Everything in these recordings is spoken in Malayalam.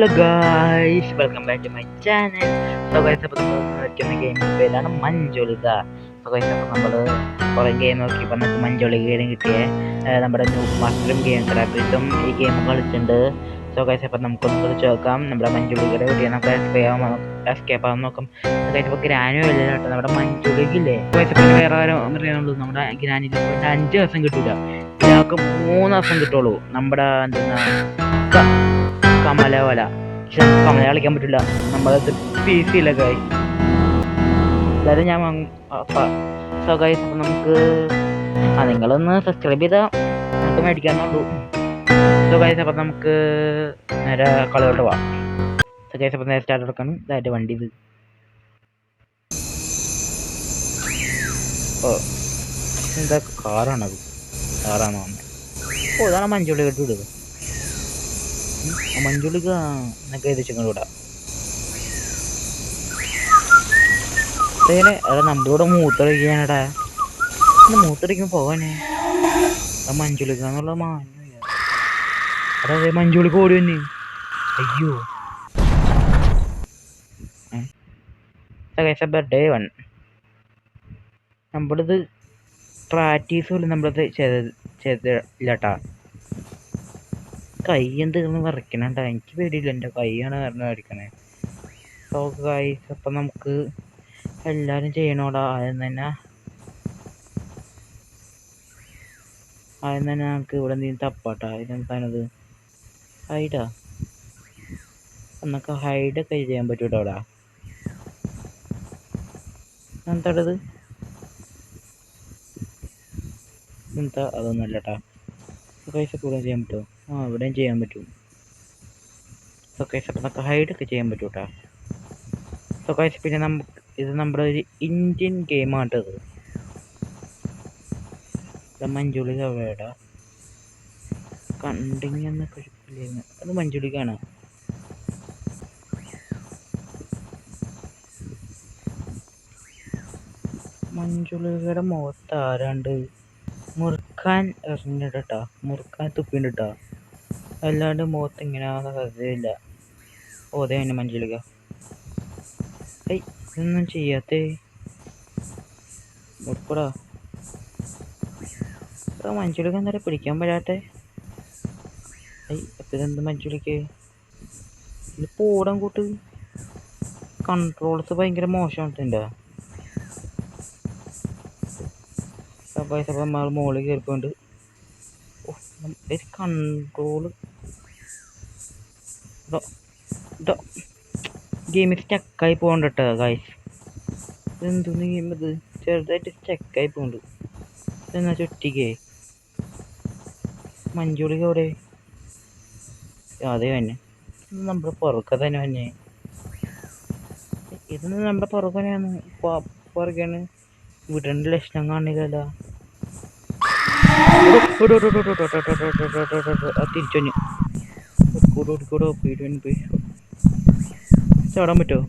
Hello guys, welcome back to my channel. So guys, അപ്പോൾ നമ്മൾ കളിക്കുന്ന ഗെയിമിൻ്റെ പേരാണ് മഞ്ജുളിക. സോ ഗൈസ്, അപ്പോൾ നമ്മൾ കുറേ ഗെയിം നോക്കിയപ്പോൾ നമുക്ക് മഞ്ജുളികയിലും കിട്ടിയ നമ്മുടെ ന്യൂ മാസ്റ്ററും ഗെയിം ക്രാഫ്റ്റും ഈ ഗെയിം കളിച്ചിട്ടുണ്ട്. സോ ഗൈസ്, അപ്പോൾ നമുക്കൊന്ന് കളിച്ച് നോക്കാം. നമ്മുടെ മഞ്ജുളികയുടെ വീട്ടിൽ നമുക്ക് എസ്കേപ്പ് ആവാൻ നോക്കാം. സോ ഗൈസ്, അപ്പോൾ ഗ്രാനും ഇല്ല കേട്ടോ, നമ്മുടെ മഞ്ജുളികയില്ലേ. ഗൈസ്, പിന്നെ വേറെ ആരും അറിയാനുള്ളൂ, നമ്മുടെ ഗ്രാനിൽ 5 ദിവസം കിട്ടില്ല, ഞങ്ങൾക്ക് 3 ദിവസം കിട്ടുള്ളൂ. നമ്മുടെ എന്താ കമലവല, പക്ഷെ കമല കളിക്കാൻ പറ്റില്ല, നമ്മളത് പി സി ഇല്ല ഗൈസ്. അതായത് ഞാൻ സോ ഗൈസ്, അപ്പം നമുക്ക് നിങ്ങളൊന്ന് സബ്സ്ക്രൈബ് ചെയ്താൽ നമുക്ക് മേടിക്കാന്നുള്ളൂ. സോ ഗൈസ്, അപ്പം നമുക്ക് നേരെ കളിയോട്ട് പോവാം. സോ ഗൈസ്, അപ്പം നേരെ സ്റ്റാർട്ട് എടുക്കണം. ഇതായിട്ട് വണ്ടി ഇത് എന്താ കാറാണത്? കാറാണോ വന്നത്? ഇതാണ് മഞ്ജുളി കെട്ടിവിടുക. മഞ്ജുളിക എന്നൊക്കെ എഴുതിച്ചിങ്ങോട്ട് വിടാം. എടാ നമ്മളിവിടെ മൂത്രടിക്കാനടാ, മൂത്രടിക്കുമ്പോൾ പോകാനേ മഞ്ജുളിക എന്നുള്ള മാഞ്ഞു. എടാ അതെ, മഞ്ജുളിക്ക് ഓടി തന്നെ. അയ്യോ, ബർത്ത്ഡേ 1 നമ്മളിത് പ്രാക്ടീസ് പോലും നമ്മളത് ചെയ്തില്ലാട്ടാ. കൈ എന്തെന്ന് വരയ്ക്കണണ്ട, എനിക്ക് പേടിയില്ല, എൻ്റെ കൈയാണ് കാരണം വരയ്ക്കണേ. സോ ഗൈസ്, അപ്പം നമുക്ക് എല്ലാവരും ചെയ്യണോടാ. ആദ്യം തന്നെ നമുക്ക് ഇവിടെ എന്തെങ്കിലും തപ്പാട്ടാ. ഇതെന്താണത്? ഹൈഡാ? എന്നൊക്കെ ഹൈഡൊക്കെ ചെയ്യാൻ പറ്റൂട്ടോ അവിടെ. എന്താടത്? എന്താ? അതൊന്നും അല്ലട്ടാ. പൈസ കൂടെ ചെയ്യാൻ പറ്റുമോ? ഇവിടെയും ചെയ്യാൻ പറ്റും. സോ ഗൈസ്, അപ്പം നമുക്ക് ഹൈഡൊക്കെ ചെയ്യാൻ പറ്റും കേട്ടോ. സോ ഗൈസ്, പിന്നെ നമുക്ക് ഇത് നമ്മുടെ ഒരു ഇന്ത്യൻ ഗെയിമാട്ടത്. മഞ്ജുളിക എവിടെയാ? കണ്ടിങ്ങെന്ന് കഴിപ്പില്ലായിരുന്നു. അത് മഞ്ജുളികാണ്. മഞ്ജുളികയുടെ മുഖത്ത് ആരാണ്ട് മുറുക്കാൻ എറിഞ്ഞിട്ടാ, മുറുക്കാൻ തുപ്പിണ്ടിട്ടാ, അല്ലാണ്ട് മുഖത്ത് ഇങ്ങനെ സാധ്യതയില്ല. അതെ തന്നെ മഞ്ജുളിക. ഇതൊന്നും ചെയ്യാത്തേ മുറുക്കൂടാ. മഞ്ജുളിക എന്താ പിടിക്കാൻ പറ്റാത്തെ? അപ്പം ഇതെന്ത് മഞ്ജുളിക്ക് ഇതിപ്പോൾ ഓടാൻ കൂട്ട് കൺട്രോൾസ് ഭയങ്കര മോശമാണ് എൻ്റെ. അപ്പം നമ്മൾ മുകളിൽ കയറിപ്പോണ്ട് കൺട്രോള് ഗെയിമിൽ സ്റ്റക്കായി പോകണ്ട കേട്ടോ ഗൈസ്. ഇതെന്തൊന്ന് ഗെയിം ഇത്? ചെറുതായിട്ട് സ്റ്റക്കായി പോകുന്നുണ്ട്. ഇതെന്നാ ചുറ്റിക്കേ? മഞ്ജുളിക എവിടെ? അതെ തന്നെ, ഇത് നമ്മുടെ പുറക്കെ തന്നെ തന്നെ. ഇതൊന്നും നമ്മുടെ പുറകെ തന്നെയാണ്, പുറകെയാണ്. വിടേണ്ട ലക്ഷണം കാണില്ല. തിരിച്ചു കൂടെ പോയി ചാടാൻ പറ്റുമോ?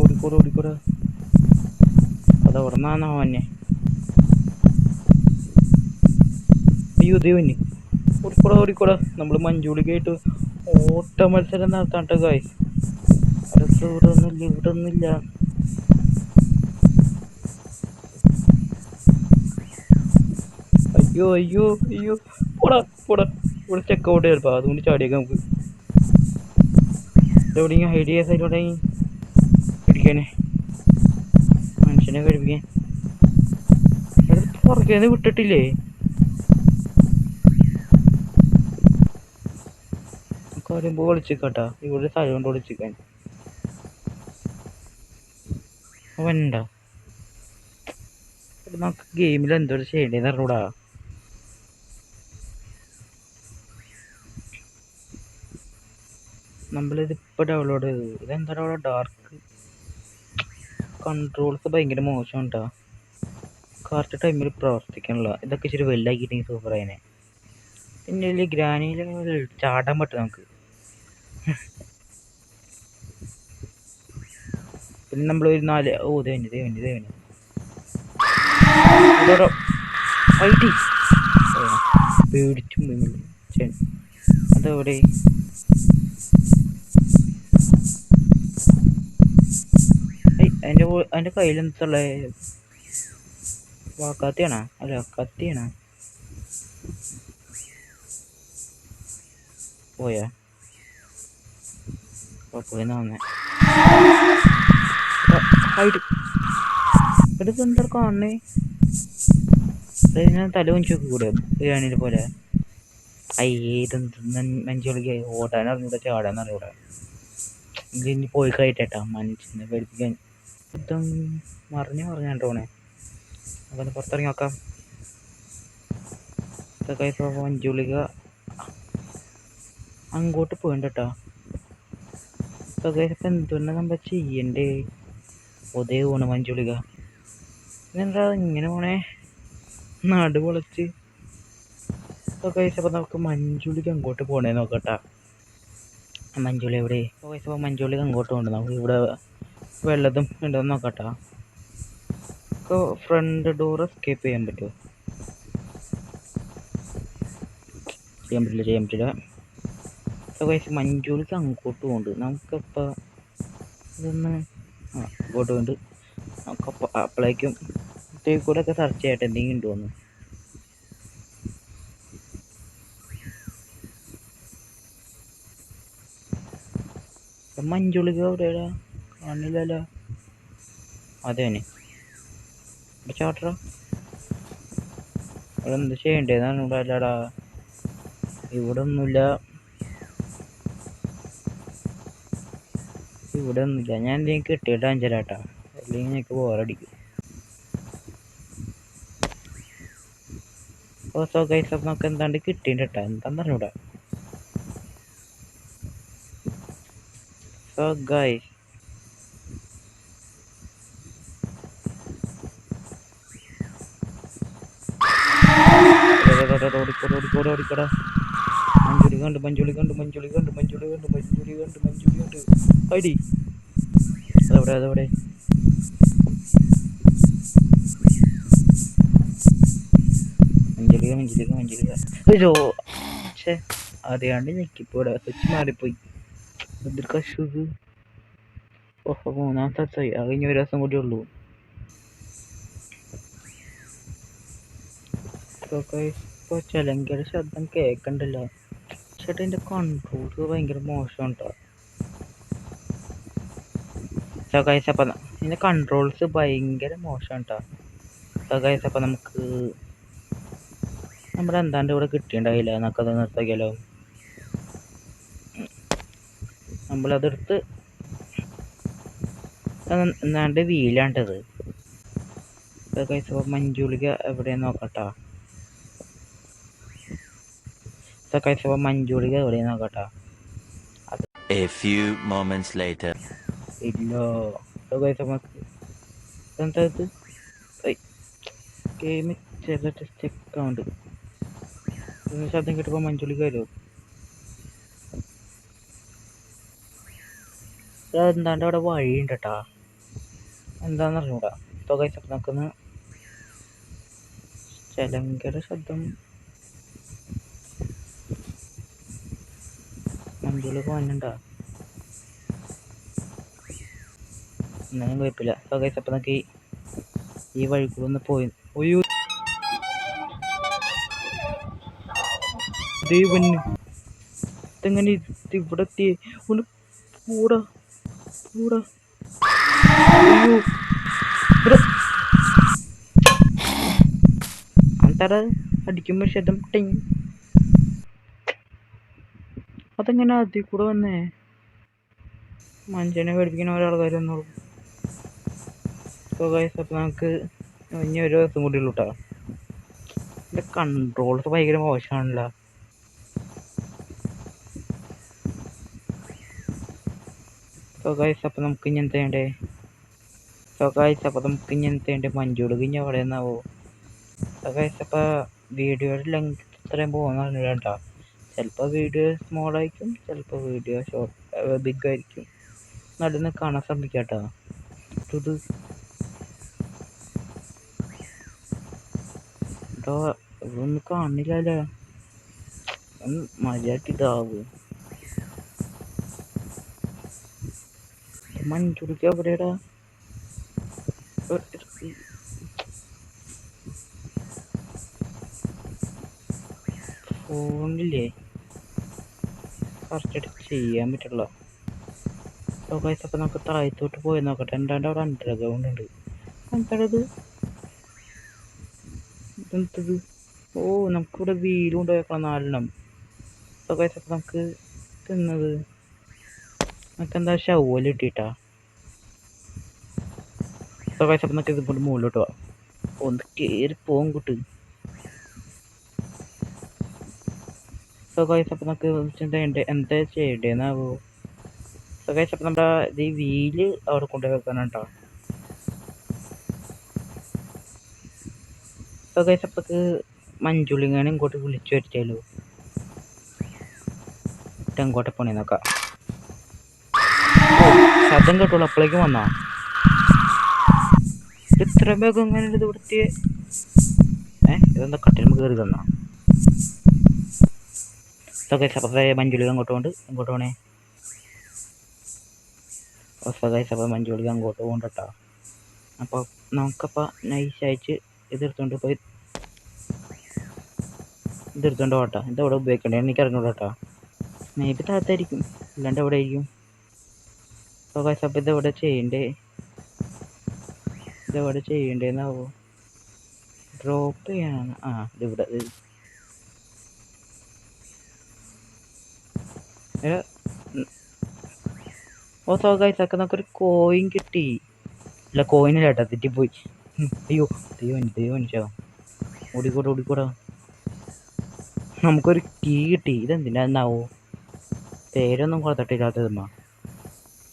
ഓടിക്കൂടെ അത് എവിടെന്നാന്നോ തന്നെ. അയ്യോ ദൈവന്, ഓടിക്കൂടെ നമ്മൾ മഞ്ജുളിക്കായിട്ട് ഓട്ട മത്സരം നടത്താണ്ട് ഗായ്സ്. അതൊക്കെ ഇവിടെ ഒന്നുമില്ല. അയ്യോ പോടാ ഇവിടെ ചെക്കൗട്ട് ചേർപ്പാ, അതുകൊണ്ട് ചാടിയേക്കാം നമുക്ക്. എവിടെയെങ്കിലും ഹൈഡ് ചെയ്യാൻ സൈഡോടെ പിടിക്കാനേ, മനുഷ്യനെ കഴിപ്പിക്കാൻ. പുറകേന്ന് വിട്ടിട്ടില്ലേ? പറയുമ്പോൾ വിളിച്ചിക്കാട്ടാ, ഇവിടെ സ്ഥലം കൊണ്ട് വിളിച്ചിക്കാൻ അവനുണ്ടോ? നമുക്ക് ഗെയിമിൽ എന്തോരം ചെയ്യേണ്ടതെന്ന് അറിഞ്ഞൂടാ. നമ്മളിതിപ്പോൾ ഡൗൺലോഡ് ചെയ്തു. ഇതെന്താ അവിടെ ഡാർക്ക് കൺട്രോൾസ് ഭയങ്കര മോശം കേട്ടോ. കറക്റ്റ് ടൈമിൽ പ്രവർത്തിക്കാനുള്ള ഇതൊക്കെ ഇച്ചിരി വെല്ലാക്കിയിട്ടെങ്കിൽ സൂപ്പറായനെ. പിന്നെ വലിയ ഗ്രാനിയിൽ ചാടാൻ പറ്റും നമുക്ക്. പിന്നെ നമ്മളൊരു 4 ദേവന് പേടിച്ചു. അതെവിടെ? അതിന്റെ കയ്യിൽ എന്തുള്ള കത്തിയാണോ? അല്ല കത്തിയാണോ? പോയാ പോയെന്നാ വന്നേ. എന്താ കാണണേ? ഞാൻ തല കുഞ്ചു കൂടെ ബിരിയാണിയുടെ പോലെ. അയ്യത് മഞ്ചുളിക്ക് ഓടാൻ അറിഞ്ഞൂടെ, ചാടാൻ അറിയൂടെ. ഇനി പോയി കഴിട്ടാ മനുഷ്യനെ പേടിപ്പിക്കാൻ. ഇതും മറിഞ്ഞോണേ. അപ്പൊ പുറത്തിറങ്ങി നോക്കാം. ഇതൊക്കെ ഇപ്പൊ മഞ്ചുളിക അങ്ങോട്ട് പോയിട്ടാ. ഇതൊക്കെ ഇപ്പൊ എന്തുകൊണ്ടാ നമ്മ ചെയ്യണ്ടേ? ഒതേ പോണ് മഞ്ചുളിക. ഇതെന്താ ഇങ്ങനെ പോണേ? നാട് പൊളച്ച്. ഇതൊക്കെ അപ്പൊ നമുക്ക് മഞ്ചുളിക്ക് അങ്ങോട്ട് പോണേ നോക്കട്ടാ. മഞ്ചുളി എവിടെ? ഇപ്പൊ മഞ്ചുളിക്ക് അങ്ങോട്ട് പോകണ്ട. നമുക്ക് ഇവിടെ വെള്ളതും ഉണ്ടോന്ന് നോക്കട്ടാ. ഫ്രണ്ട് ഡോർ എസ്കേപ്പ് ചെയ്യാൻ പറ്റുമോ? ചെയ്യാൻ പറ്റില്ല. മഞ്ചുളിക്ക് അങ്ങോട്ട് പോകുന്നുണ്ട്. നമുക്കിപ്പോൾ ഇതൊന്ന് അങ്ങോട്ട് പോകുന്നുണ്ട്. നമുക്കപ്പോൾ അപ്പോഴേക്കും കൂടെ ഒക്കെ സെർച്ച് ചെയ്യട്ടെ എന്തെങ്കിലും ഉണ്ടോന്ന്. മഞ്ചുളിക എവിടെയാ? കാണില്ലല്ലോ. അതെ ചാട്ടറ ഇവിടെ എന്ത് ചെയ്യണ്ടേന്നാണ് ഇവിടെ. അല്ലടാ ഇവിടെ ഒന്നുമില്ല. ഞാൻ എന്തെങ്കിലും കിട്ടിയിട്ട് അഞ്ചരാട്ടാ, അല്ലെങ്കിൽ എനിക്ക് ബോറടിക്കും. നമുക്ക് എന്താണ്ട് കിട്ടിയിട്ടാ, എന്താന്ന് പറഞ്ഞൂടാ. So guys ഓടിക്കോടാ. മഞ്ചുളി കണ്ട് ഐഡി അതെവിടെ? മഞ്ചുളിക പക്ഷെ അറിയാണ്ട് ഞെക്കിപ്പോടാ. സ്വിച്ച് മാറിപ്പോയി. എന്തൊരു കശുത്. ഓഹോ, 3-ാം സ്ഥലത്തായി. അത് ഇനി ഒരു ദിവസം കൂടി ഉള്ളൂ. ഇപ്പൊ ചെലങ്കയുടെ ശബ്ദം കേക്കണ്ടല്ലോ. ചേട്ടാ എന്റെ കൺട്രോൾസ് ഭയങ്കര മോശം കേട്ടോ. അപ്പൊ ഇതിന്റെ കൺട്രോൾസ് ഭയങ്കര മോശം കേട്ടോ. അപ്പൊ നമുക്ക് നമ്മുടെ എന്താണ്ട് ഇവിടെ കിട്ടിയിട്ടുണ്ടായില്ല. നമുക്കത് നിർത്താക്കിയാലോ. നമ്മളതെടുത്ത് എന്താണ്ട് വീലാണ്ടത്. മഞ്ചുളിക എവിടെയെന്ന് നോക്കട്ടാ. മഞ്ചുളിക എവിടെയെന്ന് നോക്കട്ടാ. A few moments later. ഇല്ലോ എന്താ ഇത്? ഗെയിം ചെറുതായിട്ട് സ്റ്റക്ക് ആവുന്നുണ്ട്. ശബ്ദം കേട്ടപ്പോ മഞ്ചുളിക വരുമോ? എന്താണ്ട് അവിടെ വഴിയുണ്ട് കേട്ടാ. എന്താന്ന് അറിഞ്ഞൂടാ. നമുക്കൊന്ന് ചെലങ്കയുടെ ശബ്ദം മഞ്ചുളിക വന്നിണ്ടാ. എന്നാലും കുഴപ്പമില്ല. അപ്പൊ നമുക്ക് ഈ വഴി കൂടെ ഒന്ന് പോയി. ഒയ്യോ ഇതെങ്ങനെ ഇവിടെ എത്തി? ഒന്ന് കൂടാ. അയ്യോ അന്താടാ അടിക്കുമ്പോ ശബ്ദം ടിങ്. അതെങ്ങനെ അതിൽ കൂടെ വന്നേ? മനുഷ്യനെ പേടിപ്പിക്കുന്ന ഒരാൾക്കാർ വന്നോളൂ. അപ്പൊ നമുക്ക് ഇനി ഒരു ദിവസം കൂടി ഉള്ളൂ കേട്ടോ. എന്റെ കൺട്രോൾസ് ഭയങ്കര മോശമാണല്ലോ. അപ്പൊ നമുക്ക് ഇനി എന്താ ചെയ്യണ്ടേ? അപ്പൊ നമുക്ക് ഇനി എന്താ ചെയ്യണ്ടേ? മഞ്ചുളിക ഇനി എവിടെ നിന്നാവോ? അപ്പൊ വീഡിയോയുടെ ലെങ്ത് ഇത്രയും പോകുന്ന കേട്ടോ. ചിലപ്പോൾ വീഡിയോ സ്മോൾ ആയിരിക്കും, ചിലപ്പോൾ വീഡിയോ ബിഗ് ആയിരിക്കും. നടുന്ന് കാണാൻ ശ്രമിക്കാം കേട്ടോ. ഇത് ഇവിടെ ഒന്നും കാണില്ലല്ലോ. മര്യാദക്ക് ഇതാവും. മഞ്ജുളിക്ക് എവിടെയാടാ? ഫോണില്ലേ കറക്റ്റായിട്ട് ചെയ്യാൻ പറ്റില്ല. അപ്പം നമുക്ക് താഴത്തോട്ട് പോയി നോക്കട്ടെ. എന്താണ്ട് അവിടെ അണ്ടർഗ്രൗണ്ട് ഉണ്ട്. എന്താണത്? ഇതെന്തത്? ഓ, നമുക്കിവിടെ വീലും കൊണ്ട് വെക്കണം 4 അപ്പം നമുക്ക് തിന്നത് നമുക്കെന്താ ഷവ്വല് കിട്ടിയിട്ടാ. അപ്പം നമുക്ക് ഇതുപോലെ മുകളിലോട്ട് പോവാം. ഒന്ന് കയറി പോകും കൂട്ട്. അപ്പം നമുക്ക് എന്താ ചെയ്യേണ്ടതെന്നാവോ? അപ്പം നമ്മുടെ ഈ വീല് അവിടെ കൊണ്ടുപോയി വെക്കാനാട്ടോ. അപ്പക്ക് മഞ്ജുളിങ്ങനെ ഇങ്ങോട്ട് വിളിച്ചു വരുത്തിയാലോ? ഇങ്ങോട്ടെ പോണേ നോക്കാം. ശബ്ദം കേട്ടോളൂ, അപ്പോഴേക്കും വന്നാ ഇത്ര വേഗം ഇങ്ങനെ ഇത് വൃത്തിയെ. ഇതെന്താ കട്ടിലും കയറി തന്നാ? അപ്പത്തെ മഞ്ജുളിക അങ്ങോട്ട് കൊണ്ട് ഇങ്ങോട്ട് പോണേ. അപ്പം മഞ്ജുളിക അങ്ങോട്ട് പോകണ്ടട്ടാ. അപ്പോൾ നമുക്കപ്പോൾ നൈസായിട്ട് ഇതെടുത്തോണ്ട് പോയി ഇതെടുത്തോണ്ട് പോട്ടാ. ഇതെവിടെ ഉപയോഗിക്കണ്ടേ എനിക്ക് അറിഞ്ഞൂടാ. മേബി താത്തായിരിക്കും, അല്ലാണ്ട് എവിടെ ആയിരിക്കും. അപ്പം ഇതെവിടെ ചെയ്യണ്ടേന്നാവോ? ഡ്രോപ്പ് ചെയ്യാനാണ്. ഇതിവിടെ ഗൈസൊക്കെ നമുക്കൊരു കോയിൻ കിട്ടി. അല്ല, കോയിനില്ല കേട്ടോ, തെറ്റിപ്പോയി. അയ്യോ ദൈവം ഓടിക്കൂടാ. നമുക്കൊരു കീ കിട്ടി. ഇതെന്തിനാന്നാവോ? പേരൊന്നും കൊടുത്തിട്ടില്ലാത്തതമ്മ.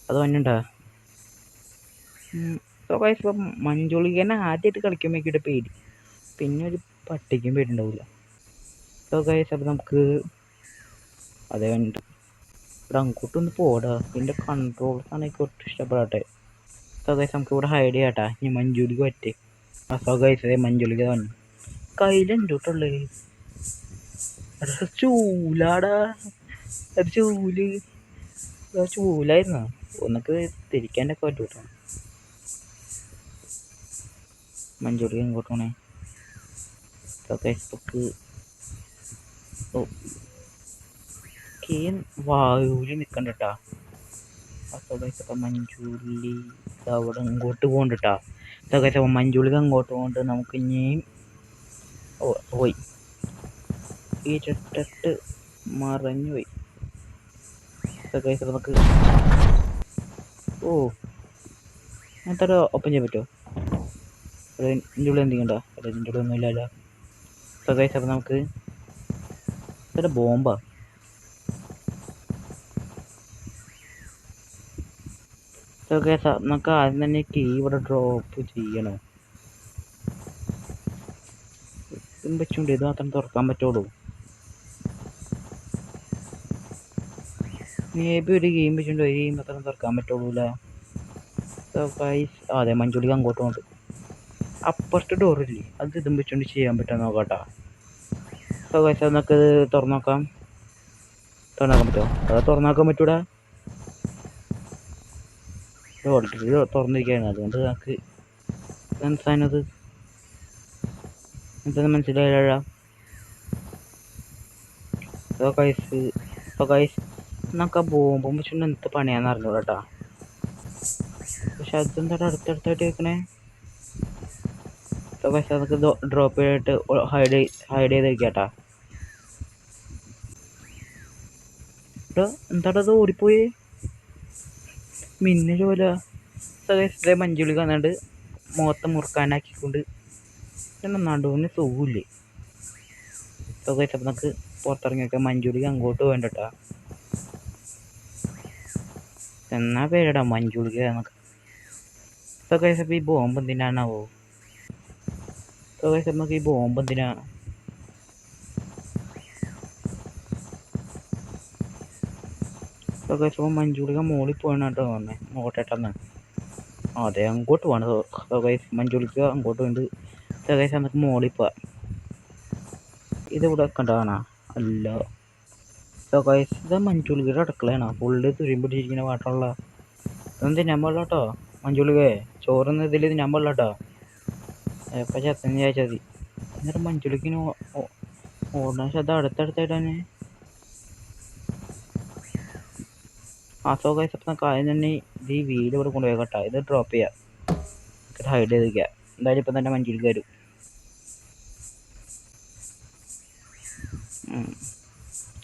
അത് വന്നുണ്ടാ. മഞ്ജുളികനെ ആദ്യമായിട്ട് കളിക്കുമ്പോഴേക്കിട്ട് പേടി, പിന്നെ ഒരു പട്ടിക്കും പേടിണ്ടാവില്ല. അപ്പം നമുക്ക് അതേ വന്നിട്ട് ഇവിടെ അങ്ങോട്ടൊന്ന് പോടാ. ഇതിൻ്റെ കൺട്രോൾസ് ആണ് എനിക്ക് ഒട്ടും ഇഷ്ടപ്പെടാട്ടെ. നമുക്ക് ഇവിടെ ഹൈഡ് ചെയ്യാട്ടാ. ഇനി മഞ്ജുളിക്ക് പറ്റേ. മഞ്ജുളിക്ക് വന്നു കയ്യിലുണ്ടോട്ടുള്ളേ. ചൂലാടാ, അത് ചൂലായിരുന്നോ? ഒന്നൊക്കെ തിരിക്കാനൊക്കെ പറ്റൂട്ടോ. മഞ്ജുളിക്ക് ഇങ്ങോട്ട് പോണേ. വായുവിൽ നിക്കണ്ടട്ടാ. അപ്പം മഞ്ജുളി അവിടെ ഇങ്ങോട്ട് പോകണ്ടട്ടാ. മഞ്ജുളിക അങ്ങോട്ട് പോകണ്ട്. നമുക്ക് ഇനിയും പോയി ഇരട്ടിട്ട് മറഞ്ഞു പോയി. നമുക്ക് അങ്ങനത്തെ ഒപ്പം ചെയ്യാൻ പറ്റുമോ? ഇതിൻ്റെ ഉള്ളിൽ എന്തെങ്കിലും ഉണ്ടോ? ഇതിൻ്റെ ഉള്ളിൽ ഒന്നും ഇല്ലല്ലോ. അപ്പം നമുക്ക് ഇതൊരു ബോംബാ. നമുക്ക് ആദ്യം തന്നെ കീ ഇവിടെ ഡ്രോപ്പ് ചെയ്യണോ? വെച്ചുകൊണ്ട് ഇത് മാത്രം തുറക്കാൻ പറ്റുള്ളൂ. മേബി ഒരു ഗെയിം വെച്ചിട്ടുണ്ട്, ഒരു ഗെയിം മാത്രം തുറക്കാൻ പറ്റുള്ളൂ. അതെ, മഞ്ജുളിക്ക് അങ്ങോട്ട് കൊണ്ട് അപ്പുറത്തെ ഡോറില്ലേ, അത് ഇതും വെച്ചുകൊണ്ട് ചെയ്യാൻ പറ്റുമോ നോക്കാട്ടാ. നമുക്ക് തുറന്നോക്കാൻ പറ്റുമോ? അത് തുറന്നാക്കാൻ പറ്റൂടാ. ഓൾറെഡി തുറന്നിരിക്കുകയാണ്, അതുകൊണ്ട് നമുക്ക് സാധനത് എന്താണെന്ന് മനസ്സിലായില്ല. നമുക്ക് ആ ബോംബും വെച്ചുകൊണ്ട് എന്ത് പണിയാന്ന് അറിഞ്ഞൂടാ. പക്ഷെ അതെന്താ അടുത്തടുത്തായിട്ട് വെക്കണേ? നമുക്ക് ഡ്രോപ്പ് ചെയ്തിട്ട് ഹൈഡ് ചെയ്തിരിക്കട്ടാ. എന്താടത് ഓടിപ്പോയി മിന്നൽ പോലെ. മഞ്ജുളി വന്നാണ്ട് മുഖത്ത് മുറുക്കാനാക്കിക്കൊണ്ട് നടുവിന് സുഖമില്ലേ. നമുക്ക് പുറത്തിറങ്ങിയൊക്കെ മഞ്ജുളിക്ക് അങ്ങോട്ട് വേണ്ടട്ടാ. എന്നാ പേരടാ മഞ്ജുളിക്ക് നമുക്ക്. ഈ ബോംബ് എന്തിനാണാവോ? നമുക്ക് ഈ ബോംബ് എന്തിനാ? മഞ്ജുളിക മോളിൽ പോകണട്ടോ പറഞ്ഞേ. നോക്കട്ടെന്ന്. അതെ, അങ്ങോട്ട് പോകണം. മഞ്ജുളിക്ക് അങ്ങോട്ട് വേണ്ട. നമുക്ക് മോളിൽ പോവാം. ഇതിവിടെ കണ്ടാണോ? അല്ല, സോ ഗൈസ് ഇത് മഞ്ജുളികയുടെ അടുക്കളയാണ്. ഫുള്ള് തുരുമ്പിടിച്ചിരിക്കുന്ന പാട്ടുള്ള ഇതൊന്നും തിന്നാൻ പാടില്ല കേട്ടോ. മഞ്ജുളികയെ ചോറൊന്നും ഇതിൽ തിന്നാൻ പാടില്ല കേട്ടോ. എപ്പോൾ ചത്തെന്ന് വിചാരിച്ചാൽ മതി. എന്നിട്ട് മഞ്ജുളിക്കിന് ഓടാൻ ശബ്ദം അടുത്തടുത്തായിട്ട് തന്നെ. ആ സോ ഗൈസ് അപ്പം കാര്യം തന്നെ ഇത് ഈ വീട് ഇവിടെ കൊണ്ടുപോയി കേട്ടോ. ഇത് ഡ്രോപ്പ് ചെയ്യാം, ഹൈഡ് ചെയ്ത് വയ്ക്കുക. എന്തായാലും ഇപ്പം തന്നെ മഞ്ജുളിക്ക് വരും.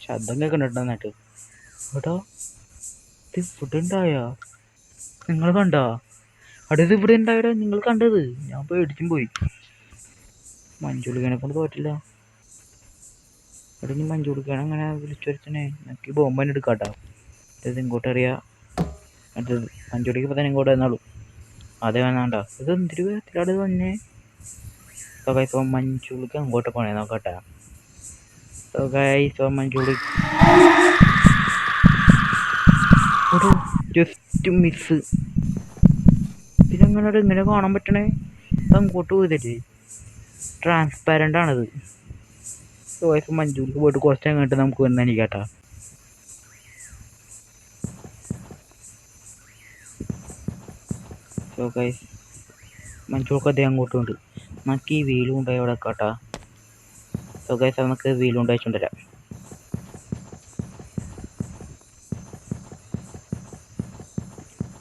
ശബ്ദം കേൾക്കണ്ടിട്ട് നന്നായിട്ട് കേട്ടോ. ഇത് ഇവിടെ ഉണ്ടായോ? നിങ്ങൾ കണ്ടോ? അടുത്ത് ഇവിടെ ഉണ്ടായോ? നിങ്ങൾ കണ്ടത്? ഞാൻ പേടിച്ചും പോയി. മഞ്ജുളിക്കനെ കൊണ്ട് തോറ്റില്ല. ഇവിടെ ഇനി മഞ്ജുളിക്കാണ് അങ്ങനെ വിളിച്ചു വരുത്തണേ. എനിക്ക് ബോംബ് തന്നെ എടുക്കാട്ടോ. ഇത് ഇങ്ങോട്ട് അറിയാം. അടുത്തത് മഞ്ജുളിക്ക് ഇപ്പം തന്നെ ഇങ്ങോട്ട് വന്നാളൂ. അതെ വേണാണ്ടോ. ഇത് എന്തൊരു വിധത്തിലാണ് തന്നെ. സോ മഞ്ജുളിക്ക് അങ്ങോട്ട് പോണേ നോക്കട്ടെ. സോ ഗൈസ് മഞ്ജുളി ഒരു ജസ്റ്റ് മിസ്. ഇതെങ്ങനെ ഇങ്ങനെ കാണാൻ പറ്റണേ? അങ്ങോട്ട് പോയില്ലേ? ട്രാൻസ്പാരൻ്റ് ആണത്. സോ ഗൈസ് മഞ്ജുളിക്ക് പോയിട്ട് കുറച്ച് അങ്ങോട്ട് നമുക്ക് വന്ന് എനിക്കാട്ടാ. സോ ഗൈസ് മഞ്ജുൾക്ക് അദ്ദേഹം അങ്ങോട്ടും ഉണ്ട്. നമുക്ക് ഈ വീലും ഉണ്ടായി അവിടെ കേട്ടാ. സോ ഗൈസ് നമുക്ക് വീലും ഉണ്ടായിച്ചുണ്ടരാം.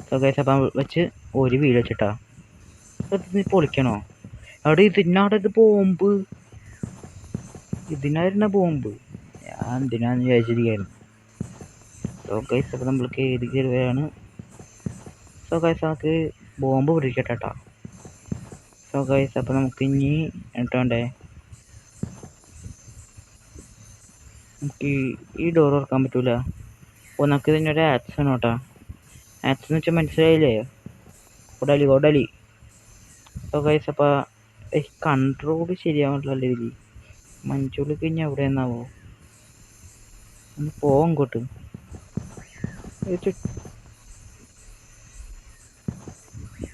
സോ ഗൈസ് അപ്പം വെച്ച് ഒരു വീൽ വെച്ചിട്ടാ. നീ പൊളിക്കണോ? അവിടെ ഇതിനാടെ ഇത് ബോംബ്. ഇതിനായിരുന്ന ബോംബ്. ഞാൻ എന്തിനാന്ന് വിചാരിച്ചിരിക്കുകയായിരുന്നു. സോ ഗൈസ് അപ്പം നമ്മൾക്ക് ഏത് കയറുകയാണ്. സോ ഗൈസ് നമുക്ക് ബോംബ് പിടിക്കട്ടെ. സോ ഗൈസ് അപ്പം നമുക്ക് ഇനി എന്നിട്ടേ നമുക്ക് ഈ ഡോർ തുറക്കാൻ പറ്റൂല. അപ്പോൾ നമുക്ക് ഇതിനൊരു ആക്സ് ആണ് കേട്ടോ. ആക്സ് എന്ന് വെച്ചാൽ മനസ്സിലായില്ലേ? ഓടാലി. സോ ഗൈസ് അപ്പോൾ കൺട്രോൾ ശരിയാവണ്ടല്ലോ ഇതിൽ. മഞ്ജുളി കഴിഞ്ഞ് എവിടെ നിന്നാവോ? ഒന്ന് പോവാം ഇങ്ങോട്ട്.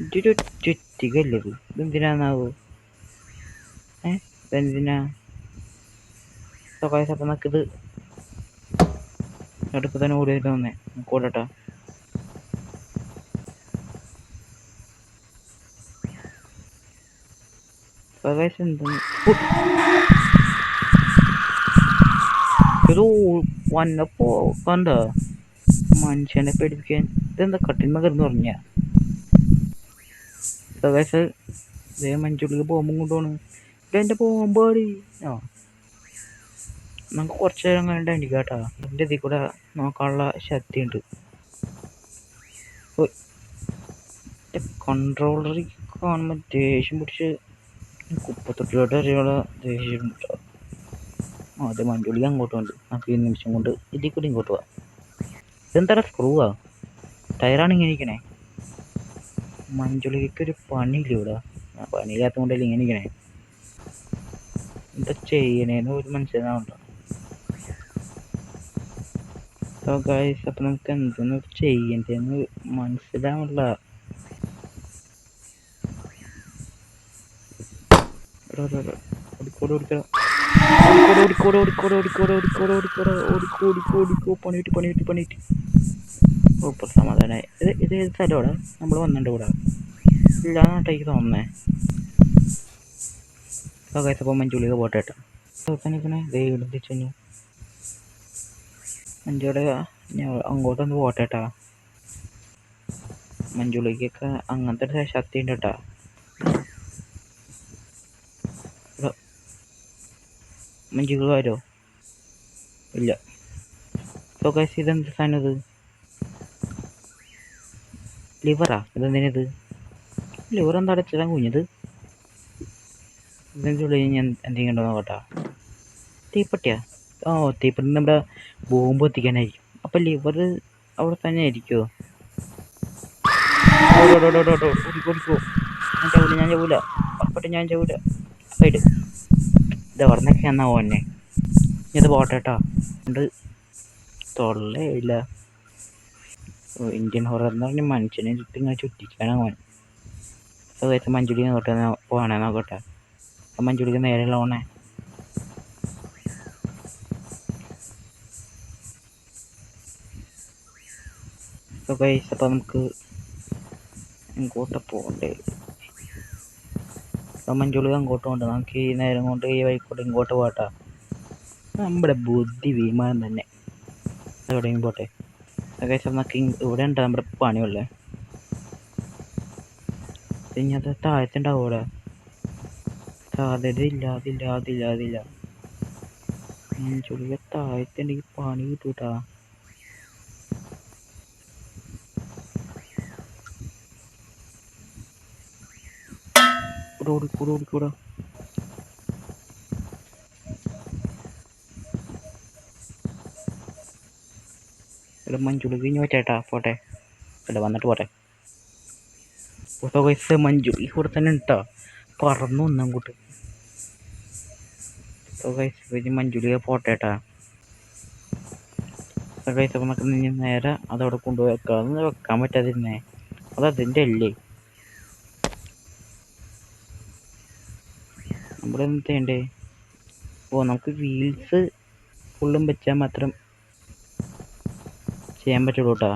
ഇതൊരു ചുറ്റികല്ലേ ഇത്? ഇതെന്തിനാന്നാവോ? ഇതെന്തിനാ? സോ ഗൈസ് അപ്പം നമുക്കിത് അടുപ്പ് തന്നെ ഓടിയിട്ട് വന്നേ. നമുക്ക് ഓടട്ടാ. സോ ഗൈസ് എന്ത് ഒരു വന്നപ്പോ കണ്ട മനുഷ്യനെ പേടിപ്പിക്കാൻ. ഇതെന്താ കട്ടിന്മ കിടന്ന് പറഞ്ഞ? സോ ഗൈസ് ഇതേ മഞ്ജുളിക്ക് ബോംബും കൊണ്ടുപോകണം. ഇതെൻ്റെ ബോംബാടി. നമുക്ക് കുറച്ച് നേരം കഴിഞ്ഞിട്ട് എനിക്ക് കേട്ടാ. എൻ്റെ ഇതിൽ കൂടെ നോക്കാനുള്ള ശക്തിയുണ്ട്. കൺട്രോളറിൽ കാണുമ്പോൾ ദേഷ്യം പിടിച്ച് കുപ്പത്തൊട്ടിലോട്ട് അറിയാനുള്ള ദേഷ്യം കേട്ടോ. ആദ്യം മഞ്ജുളിക്ക് അങ്ങോട്ട് ഉണ്ട്. നമുക്ക് ഈ നിമിഷം കൊണ്ട് ഇതിൽ കൂടി ഇങ്ങോട്ട് പോവാം. ഇതെന്താ സ്ക്രൂവാ? ടയറാണ് ഇങ്ങനെ ഇരിക്കണേ. മഞ്ജുളിക്കൊരു പണിയില്ല ഇവിടെ. പണിയില്ലാത്ത കൊണ്ടല്ലേ ഇങ്ങനെ ഇരിക്കണേ. എന്താ ചെയ്യണേന്ന് ഒരു മനസ്സിലാവണ്ട. സോ ഗൈസ് അപ്പം നമുക്ക് എന്തെന്ന് ചെയ്യണ്ടേന്ന് മനസ്സിലാവണ്ട. പണിയിട്ട് സൂപ്പർ സമാധാനമായി. ഇത് ഏത് സ്ഥലമാണ്? നമ്മൾ വന്നിട്ടുണ്ട് ഇവിടെ ഇല്ലാന്നാട്ടേക്ക് തോന്നുന്നേ. സോ ഗൈസ് അപ്പോൾ മഞ്ജുളിക പോട്ടെ. ദൈവം മഞ്ജുളി അങ്ങോട്ടൊന്ന് പോട്ടെട്ടാ. മഞ്ജുളിക്കൊക്കെ അങ്ങനത്തെ ഒരു ശക്തി ഉണ്ട് കേട്ടാ. മഞ്ജുള വരുമോ? ഇല്ല. സോ ഗൈസ് ഇതെന്ത് സാധനം? ഇത് ലിവറാ? ഇതെന്തിനത്? ലിവർ എന്താ അടച്ചിടാൻ കുഞ്ഞത്? ഇതിൻ്റെ ഉള്ളിൽ ഞാൻ എന്തെങ്കിലും ഉണ്ടോ നോക്കട്ടാ. തീപ്പെട്ടിയാ? തീപ്പെട്ടി നമ്മുടെ ബോംബ് എത്തിക്കാനായിരിക്കും. അപ്പം ലിവർ അവിടെ തന്നെ ആയിരിക്കുമോ? ഓടിക്കോ. ഞാൻ ചാവൂല. ഉറപ്പായിട്ട് ഞാൻ ചാവൂല. സൈഡ് ഇത് പറഞ്ഞൊക്കെ എന്നാവോ എന്നെ. ഇത് പോട്ടെട്ടാ. ഉണ്ട് തൊള്ളേ ഇല്ല. ഇന്ത്യൻ ഹൊറർ എന്ന് പറഞ്ഞ മനുഷ്യനെ ചുറ്റും ഇങ്ങനെ ചുറ്റിക്കാണ് അവൻ. സോ ഗൈസ് മഞ്ജുളി നോട്ടെ പോകണേ നോക്കട്ടെ. മഞ്ജുളിക്ക് നേരെയുള്ള ഓണേ. സോ ഗൈസ് അപ്പോൾ നമുക്ക് ഇങ്ങോട്ട് പോകണ്ടേ. മഞ്ജുളി അങ്ങോട്ട് പോകണ്ട, നമുക്ക് ഈ നേരം കൊണ്ട് ഈ വഴിക്കൂടെ ഇങ്ങോട്ട് പോകട്ടാ. നമ്മുടെ ബുദ്ധി വിമാനം തന്നെ എവിടെയെങ്കിലും പോട്ടെ. ഗൈസ് നമുക്ക് ഇവിടെ ഉണ്ട് നമ്മുടെ പണിയുള്ളേ. ഇനി അത് താഴത്തുണ്ടാവും ഇവിടെ, സാധ്യതയില്ല. അതില്ല മഞ്ജുളിക താഴത്തുണ്ടെങ്കിൽ പണി കിട്ടൂട്ടാ. ഓടിക്കൂടാ. ഇവിടെ മഞ്ജുളിക ഇനി വെച്ചേട്ടാ, പോട്ടെ. ഇവിടെ വന്നിട്ട് പോട്ടെ. ഗൈസ് മഞ്ജുളി ഇവിടെ തന്നെ ഉണ്ടോ, പറന്നു ഒന്നങ്ങോട്ട്. ഗൈസ് മഞ്ജുളിക പോട്ടേട്ടാ. ഗൈസ് അപ്പം നമുക്ക് നേരെ അതവിടെ കൊണ്ടുപോയി വെക്കാൻ പറ്റാതിരുന്നേ, അതതിൻ്റെ അല്ലേ. നമ്മുടെ എന്ത് ചെയ്യണ്ടേ? നമുക്ക് വീൽസ് ഫുള്ളും വെച്ചാൽ മാത്രം ചെയ്യാൻ പറ്റുള്ളൂ കേട്ടോ.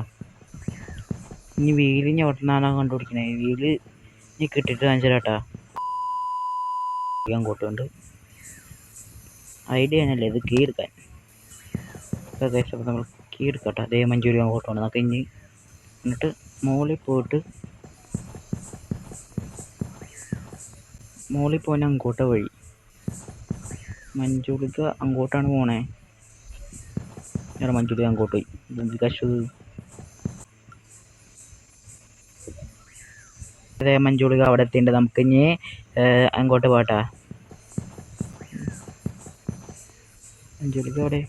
ഇനി വീല് ഞോട്ടനാണോ കണ്ടുപിടിക്കണേ? വീല് ഇനി കിട്ടിയിട്ട് കാണിച്ചു കേട്ടാ. അങ്ങോട്ടുണ്ട് ഐഡിയ ആണല്ലേ ഇത് കീ എടുക്കാൻ. നമ്മൾ കീ എടുക്കട്ടെ. അതേ മഞ്ജുരി അങ്ങോട്ടുണ്ട്. നമുക്ക് ഇനി എന്നിട്ട് മോളിൽ പോകാൻ അങ്ങോട്ട് വഴി. മഞ്ജുളിക അങ്ങോട്ടാണ് പോണേ. മഞ്ജുളിക അങ്ങോട്ട് പോയി. കശു അതെ മഞ്ജുളിക അവിടെ എത്തിണ്ട്. നമുക്ക് ഇനി അങ്ങോട്ട് പോട്ടാ. മഞ്ജുളിക അവിടെ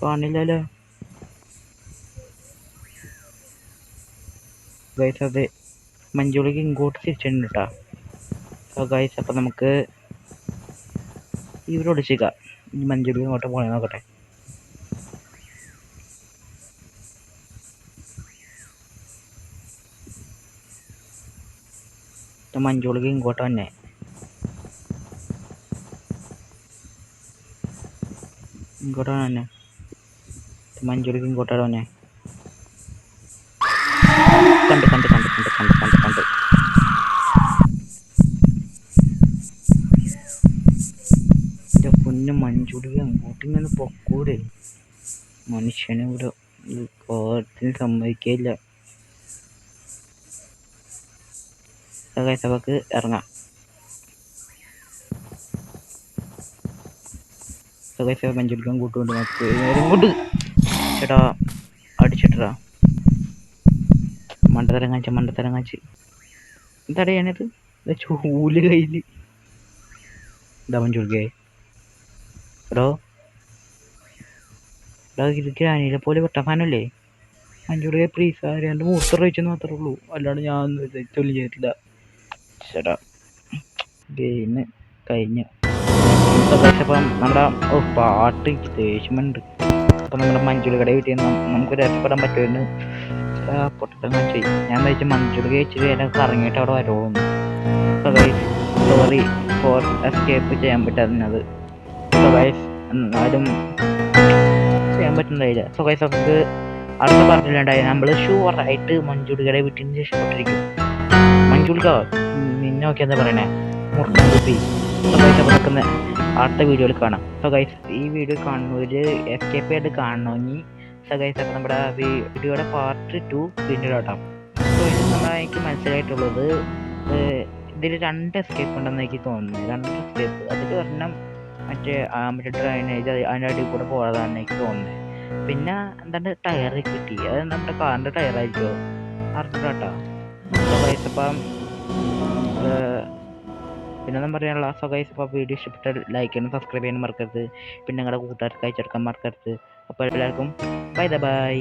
കാണില്ലല്ലോ. ഗൈസ് അതെ മഞ്ജുളിക്ക് ഇങ്ങോട്ട് തിരിച്ചിട്ടുണ്ട് കേട്ടോ. സോ ഗൈസ് അപ്പം നമുക്ക് ഇവരോട് ചെയ്യാം. മഞ്ജുളിക്ക് ഇങ്ങോട്ട് പോകണേ നോക്കട്ടെ. മഞ്ജുളിക്ക് ഇങ്ങോട്ട് തന്നെ. ഇങ്ങോട്ടാണ് തന്നെ മഞ്ജുളിക്ക് ഇങ്ങോട്ടാണ് തന്നെ. കണ്ട് എൻ്റെ പൊന്നു മഞ്ജുളിക്ക് അങ്ങോട്ടിങ്ങനെ പൊക്കൂടെ. മനുഷ്യനെ ഇവിടെ കോടത്തിന് സമ്മതിക്കില്ല. സഭക്ക് ഇറങ്ങാം. മഞ്ജുളിക്കാൻ കൂട്ടുകൊണ്ട് നമുക്ക് നേരം കൊണ്ട് ചേട്ടാ അടിച്ചിട്ടാ. മണ്ടത്തരം കാണിച്ച് എന്തറിയാണിത്? ചൂല് കയ്യില് എന്താ മഞ്ജുളിക്കേ? എടോ ഗ്രാനിയിലെ പോലെ വെട്ടഫാനല്ലേ മഞ്ജുളിയെ? പ്ലീസ് അറിയാണ്ട് മൂത്രം ഒഴിച്ചെന്ന് മാത്രമേ ഉള്ളൂ, അല്ലാണ്ട് ഞാൻ ചൊല്ലി ചെയ്തിട്ടില്ല. ചേട്ടാ ഗെയിം കഴിഞ്ഞ്. അപ്പം നമ്മുടെ പാട്ട് ദേഷ്യമുണ്ട്. അപ്പം നമ്മുടെ മഞ്ജുളികയുടെ വീട്ടിൽ നിന്ന് നമുക്ക് രക്ഷപ്പെടാൻ പറ്റുമെന്ന് പൊട്ടം കാണിച്ചു. ഞാൻ വെച്ച് മഞ്ജുളിക ഇച്ചിരി എല്ലാം കറങ്ങിയിട്ട് അവിടെ വരുള്ളൂ. സോറി ഫോർ എസ്കേപ്പ് ചെയ്യാൻ പറ്റാതിരുന്നത്. എന്നാലും ചെയ്യാൻ പറ്റുന്നതായില്ല. സോ ഗൈസ് നമുക്ക് അടുത്ത പറഞ്ഞിട്ടുണ്ടായി നമ്മൾ ഷുവറായിട്ട് മഞ്ജുളികയുടെ വീട്ടിൽ നിന്ന് രക്ഷപ്പെട്ടിരിക്കും. മഞ്ജുളിക നിന്നെ നോക്കി എന്താ പറയണേ? മുറുക്കാൻ കുപ്പി. സോ ഗൈസ് അപ്പോൾ നമുക്ക് അടുത്ത വീഡിയോയിൽ കാണാം. സോ ഗൈസ് ഈ വീഡിയോ കാണുന്നവർ എസ്കേപ്പ് ആയിട്ട് കാണണമെങ്കിൽ സോ ഗൈസ് അപ്പോൾ നമ്മുടെ വീഡിയോയുടെ പാർട്ട് 2 പിന്നീട് കേട്ടാം. സോ ഇത് എനിക്ക് മനസ്സിലായിട്ടുള്ളത് ഇതിൽ 2 എസ്കേപ്പ് ഉണ്ടെന്ന് എനിക്ക് തോന്നുന്നു. 2 എസ്കേപ്പ്. അതിൽ ഒരെണ്ണം മറ്റേ ഡ്രൈനേജ് അതിൻ്റെ അടിയിൽ കൂടെ പോകാതാണ് എനിക്ക് തോന്നുന്നത്. പിന്നെ എന്താണ്ട് ടയർ കിട്ടി, അത് നമ്മുടെ കാറിൻ്റെ ടയറായിരിക്കുമോ അറിഞ്ഞിട്ടാ. സോ ഗൈസ് അപ്പം പിന്നെ ഒന്നും പറയാനുള്ള. സോ ഗൈസ് അപ്പോൾ വീഡിയോ ഇഷ്ടപ്പെട്ടാൽ ലൈക്ക് ചെയ്യാനും സബ്സ്ക്രൈബ് ചെയ്യാനും മറക്കരുത്. പിന്നെ നിങ്ങളുടെ കൂട്ടുകാർക്ക് അയച്ചെടുക്കാൻ മറക്കരുത്. അപ്പോൾ എല്ലാവർക്കും ബൈ.